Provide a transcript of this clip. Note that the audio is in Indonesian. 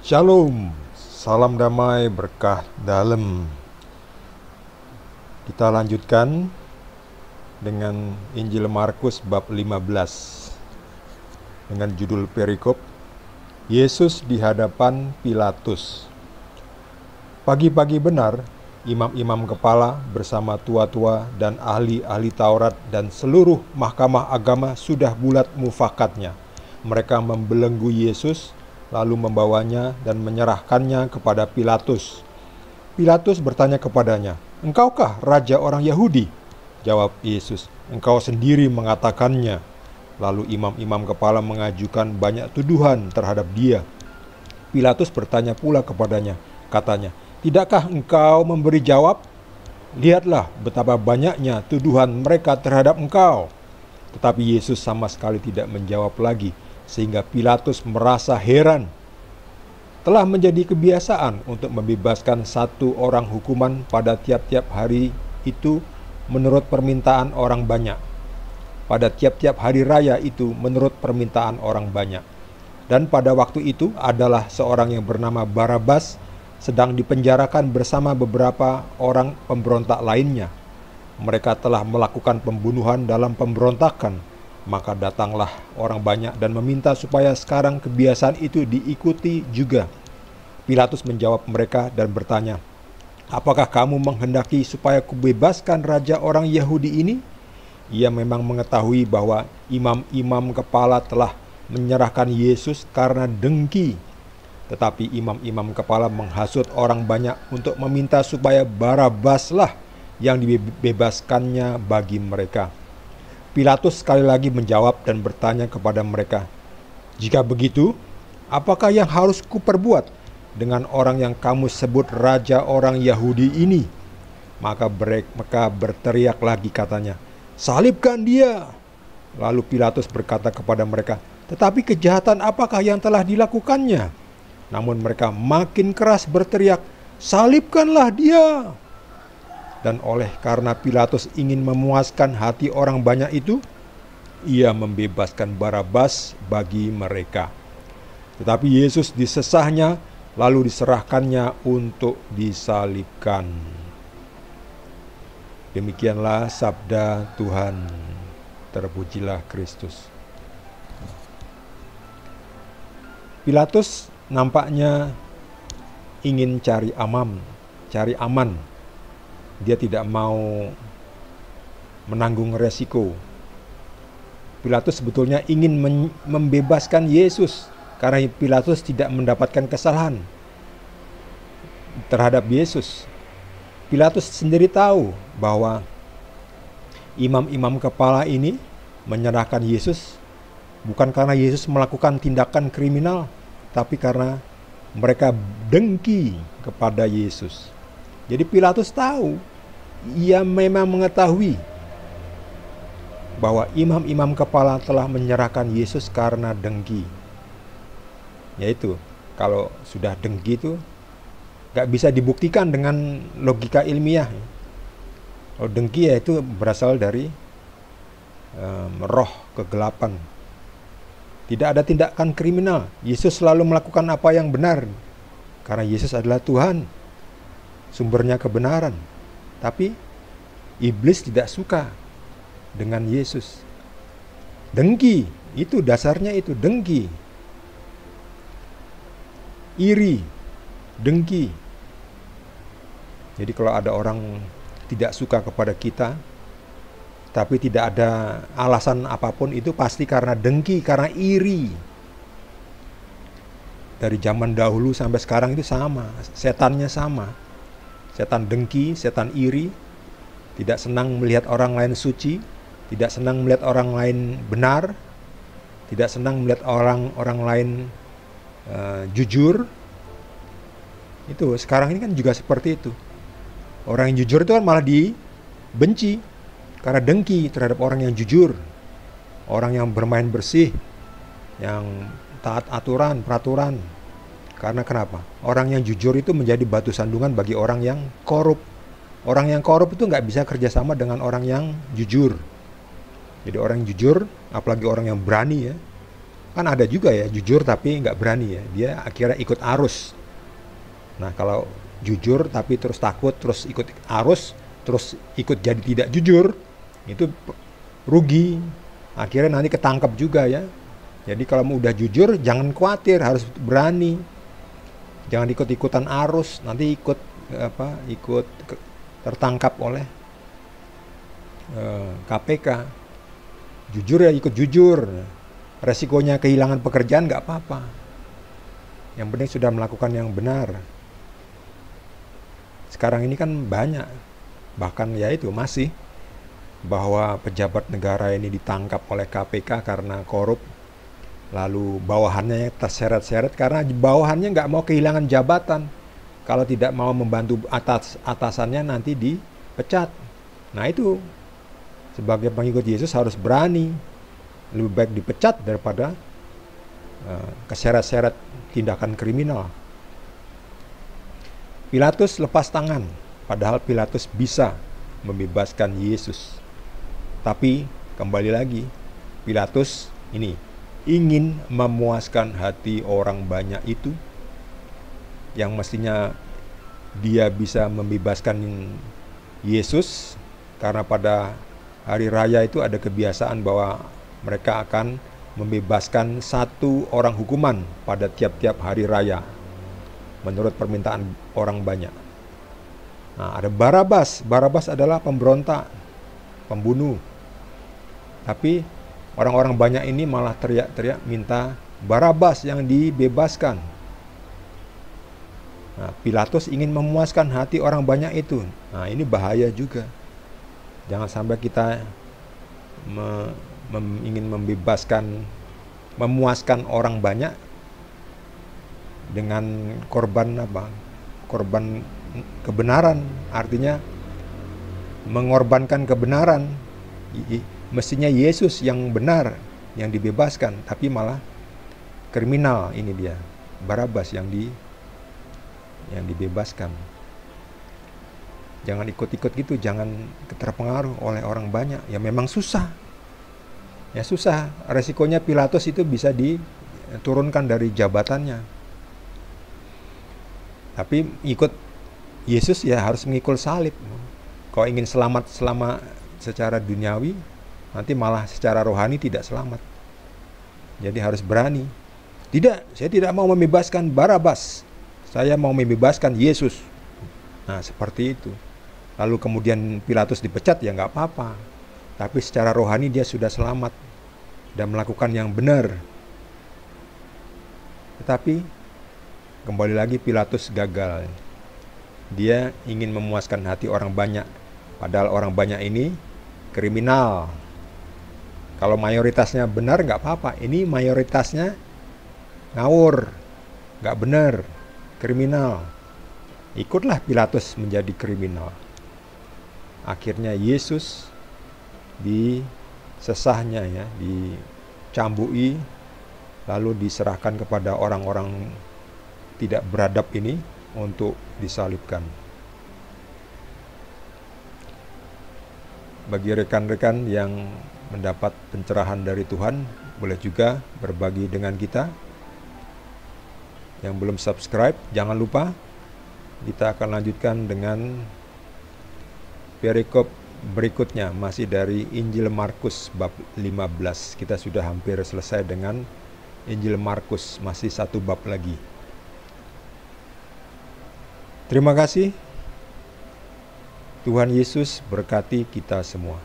Shalom, salam damai berkah dalam. Kita lanjutkan dengan Injil Markus bab 15 dengan judul perikop Yesus di hadapan Pilatus. Pagi-pagi benar, imam-imam kepala bersama tua-tua dan ahli-ahli Taurat dan seluruh mahkamah agama sudah bulat mufakatnya. Mereka membelenggu Yesus, lalu membawanya dan menyerahkannya kepada Pilatus. Pilatus bertanya kepadanya, "Engkaukah raja orang Yahudi?" Jawab Yesus, "Engkau sendiri mengatakannya." Lalu imam-imam kepala mengajukan banyak tuduhan terhadap dia. Pilatus bertanya pula kepadanya, katanya, "Tidakkah engkau memberi jawab? Lihatlah betapa banyaknya tuduhan mereka terhadap engkau." Tetapi Yesus sama sekali tidak menjawab lagi, sehingga Pilatus merasa heran. Telah menjadi kebiasaan untuk membebaskan satu orang hukuman pada tiap-tiap hari itu menurut permintaan orang banyak. Pada tiap-tiap hari raya itu menurut permintaan orang banyak. Dan pada waktu itu adalah seorang yang bernama Barabas sedang dipenjarakan bersama beberapa orang pemberontak lainnya. Mereka telah melakukan pembunuhan dalam pemberontakan. Maka datanglah orang banyak dan meminta supaya sekarang kebiasaan itu diikuti juga. Pilatus menjawab mereka dan bertanya, "Apakah kamu menghendaki supaya kubebaskan raja orang Yahudi ini?" Ia memang mengetahui bahwa imam-imam kepala telah menyerahkan Yesus karena dengki. Tetapi imam-imam kepala menghasut orang banyak untuk meminta supaya Barabaslah yang dibebaskannya bagi mereka. Pilatus sekali lagi menjawab dan bertanya kepada mereka, "Jika begitu, apakah yang harus kuperbuat dengan orang yang kamu sebut raja orang Yahudi ini?" Maka mereka berteriak lagi katanya, "Salibkan dia!" Lalu Pilatus berkata kepada mereka, "Tetapi kejahatan apakah yang telah dilakukannya?" Namun mereka makin keras berteriak, "Salibkanlah dia!" Dan oleh karena Pilatus ingin memuaskan hati orang banyak itu, ia membebaskan Barabas bagi mereka. Tetapi Yesus disesahnya, lalu diserahkannya untuk disalibkan. Demikianlah sabda Tuhan. Terpujilah Kristus. Pilatus nampaknya ingin cari aman. Dia tidak mau menanggung resiko. Pilatus sebetulnya ingin membebaskan Yesus karena Pilatus tidak mendapatkan kesalahan terhadap Yesus. Pilatus sendiri tahu bahwa imam-imam kepala ini menyerahkan Yesus bukan karena Yesus melakukan tindakan kriminal, tapi karena mereka dengki kepada Yesus. Jadi Pilatus tahu, ia memang mengetahui bahwa imam-imam kepala telah menyerahkan Yesus karena dengki. Yaitu, kalau sudah dengki itu gak bisa dibuktikan dengan logika ilmiah. Kalau dengki ya itu berasal dari roh kegelapan. Tidak ada tindakan kriminal. Yesus selalu melakukan apa yang benar karena Yesus adalah Tuhan, sumbernya kebenaran. Tapi iblis tidak suka dengan Yesus. Dengki, itu dasarnya itu dengki. Iri, dengki. Jadi kalau ada orang tidak suka kepada kita, tapi tidak ada alasan apapun, itu pasti karena dengki, karena iri. Dari zaman dahulu sampai sekarang itu sama, setannya sama. Setan dengki, setan iri, tidak senang melihat orang lain suci, tidak senang melihat orang lain benar, tidak senang melihat orang lain jujur. Itu sekarang ini kan juga seperti itu. Orang yang jujur itu kan malah dibenci karena dengki terhadap orang yang jujur, orang yang bermain bersih, yang taat aturan, peraturan. Karena kenapa? Orang yang jujur itu menjadi batu sandungan bagi orang yang korup. Orang yang korup itu nggak bisa kerjasama dengan orang yang jujur. Jadi orang yang jujur, apalagi orang yang berani ya, Kan ada juga ya jujur tapi nggak berani ya, dia akhirnya ikut arus. Nah kalau jujur tapi terus takut, terus ikut arus, terus ikut jadi tidak jujur, itu rugi, akhirnya nanti ketangkep juga ya. Jadi kalau mau udah jujur jangan khawatir, harus berani, jangan ikut-ikutan arus, nanti ikut tertangkap oleh KPK. Jujur ya ikut jujur, resikonya kehilangan pekerjaan nggak apa-apa, yang penting sudah melakukan yang benar. Sekarang ini kan banyak, bahkan ya itu masih, bahwa pejabat negara ini ditangkap oleh KPK karena korup, lalu bawahannya terseret-seret karena bawahannya nggak mau kehilangan jabatan. Kalau tidak mau membantu atasannya nanti dipecat. Nah itu, sebagai pengikut Yesus harus berani, lebih baik dipecat daripada keseret-seret tindakan kriminal. Pilatus lepas tangan, padahal Pilatus bisa membebaskan Yesus. Tapi kembali lagi, Pilatus ini ingin memuaskan hati orang banyak itu, yang mestinya dia bisa membebaskan Yesus, karena pada hari raya itu ada kebiasaan bahwa mereka akan membebaskan satu orang hukuman pada tiap-tiap hari raya menurut permintaan orang banyak. Nah, ada Barabas. Barabas adalah pemberontak, pembunuh. Tapi orang-orang banyak ini malah teriak-teriak minta Barabas yang dibebaskan. Nah, Pilatus ingin memuaskan hati orang banyak itu. Nah, ini bahaya juga. Jangan sampai kita ingin memuaskan orang banyak dengan korban korban kebenaran, artinya mengorbankan kebenaran. Mestinya Yesus yang benar yang dibebaskan, tapi malah kriminal ini dia, Barabas yang dibebaskan. Jangan ikut-ikut gitu, jangan terpengaruh oleh orang banyak. Ya memang susah. Ya susah, resikonya Pilatus itu bisa diturunkan dari jabatannya. Tapi ikut Yesus ya harus mengikul salib. Kalau ingin selamat secara duniawi, nanti malah secara rohani tidak selamat. Jadi harus berani. Tidak, saya tidak mau membebaskan Barabas, saya mau membebaskan Yesus. Nah seperti itu. Lalu kemudian Pilatus dipecat, ya nggak apa-apa. Tapi secara rohani dia sudah selamat dan melakukan yang benar. Tetapi kembali lagi Pilatus gagal. Dia ingin memuaskan hati orang banyak, padahal orang banyak ini kriminal. Kalau mayoritasnya benar nggak apa-apa. Ini mayoritasnya ngawur, nggak benar, kriminal. Ikutlah Pilatus menjadi kriminal. Akhirnya Yesus disesahnya ya, dicambui, lalu diserahkan kepada orang-orang tidak beradab ini untuk disalibkan. Bagi rekan-rekan yang mendapat pencerahan dari Tuhan, boleh juga berbagi dengan kita. Yang belum subscribe, jangan lupa. Kita akan lanjutkan dengan perikop berikutnya, masih dari Injil Markus bab 15. Kita sudah hampir selesai dengan Injil Markus, masih satu bab lagi. Terima kasih. Tuhan Yesus berkati kita semua.